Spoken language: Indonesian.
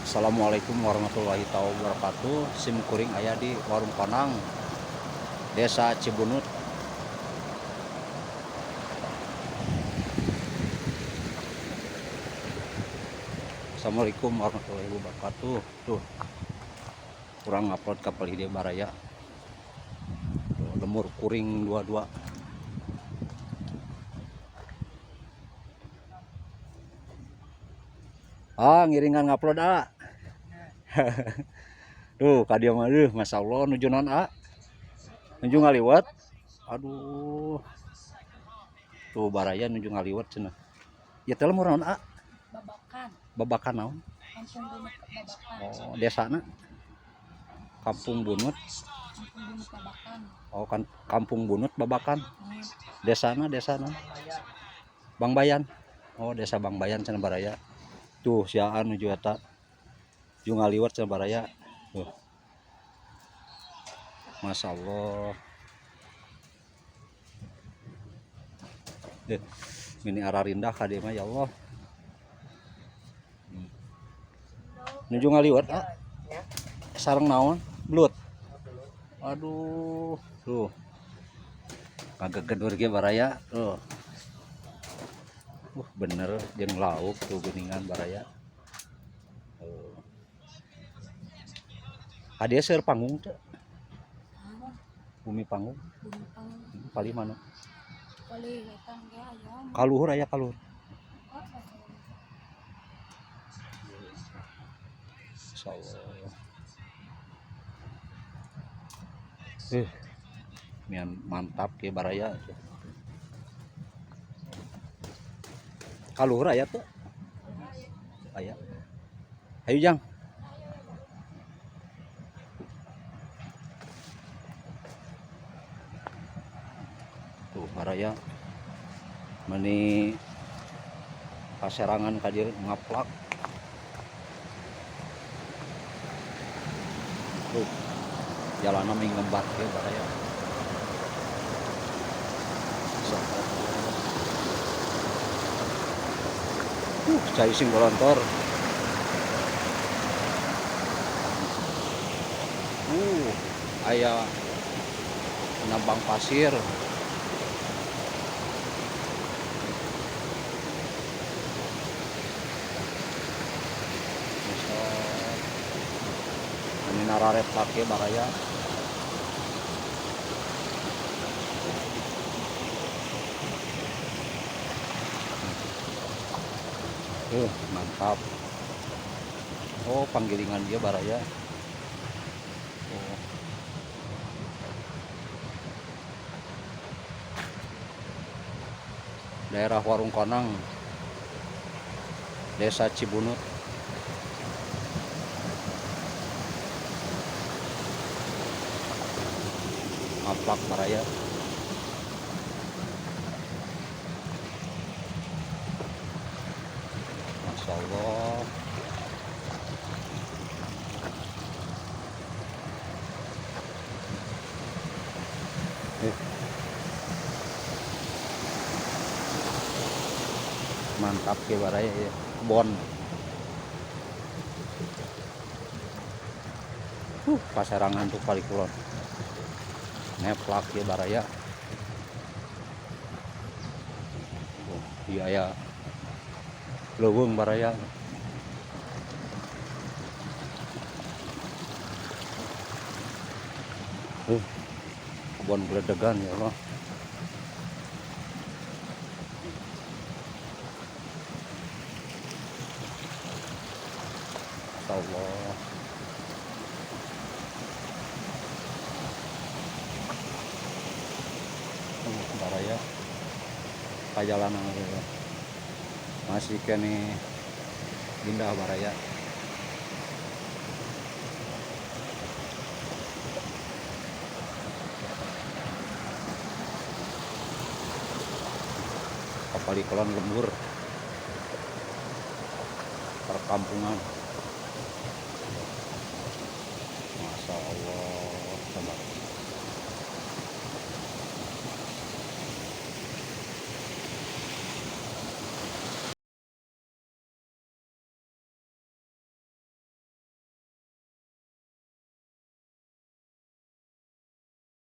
Assalamualaikum warahmatullahi wabarakatuh. Sim kuring aya di Warung Panang, Desa Cibunut. Assalamualaikum warahmatullahi wabarakatuh. Tuh, kurang upload kapal Hidayah Baraya. Tuh, lemur kuring dua-dua. Ngiringan ngupload Tuh, kadia mah Masya Allah nuju non nuju ngaliwat. Aduh. Tuh Baraya nuju ngaliwat cenah. Ya teh lemur naon Babakan. Babakan naon? Kampung Bunut Babakan. Oh, desana Kampung Bunut. Kampung Bunut Babakan. Oh, kan Kampung Bunut Babakan. Desana Bang Bayan. Oh, desa Bang Bayan cenah Baraya. Tuh siaan nuju eta. Ju ngaliwat cenah Baraya. Tuh. Masya Allah. Mini Ararindah kadi mah ya Allah. Nuju ngaliwat sareng naon? Blut. Aduh, tuh. Kagegedur ge Baraya. Tuh. Bener jeung lauk tuh geuningan Baraya. Hadia seueur panggung teh. Bumi panggung. Bumi Panggung. Pali mana? Pali wetan ge aya. Kaluhur aya kaluhur. Insyaallah. Mian mantap ke Baraya. Kaluhur aya tuh. Aya. Ayo Jang. Tuh Baraya. Meni paserangan kadir ngaplak. Tuh. Jalanna ming lembat ke Baraya. Cai sing golontor. Aya nambang pasir. Ini nararet pake Baraya. Mantap. Oh, panggilingan dia Baraya. Oh. Daerah Warung Panang, Desa Cibunut. Ngaplak Baraya. Masya Allah. Mantap ke Baraya ya. Bon. Pasarangan tuh kali kulon. Neplak ya Baraya. Iya ya. Leuweung Baraya. Bon geledegan ya Allah. Allah. Baraya kajalanan masih kene indah Baraya. Kapal ikan lembur perkampungan. Masya Allah.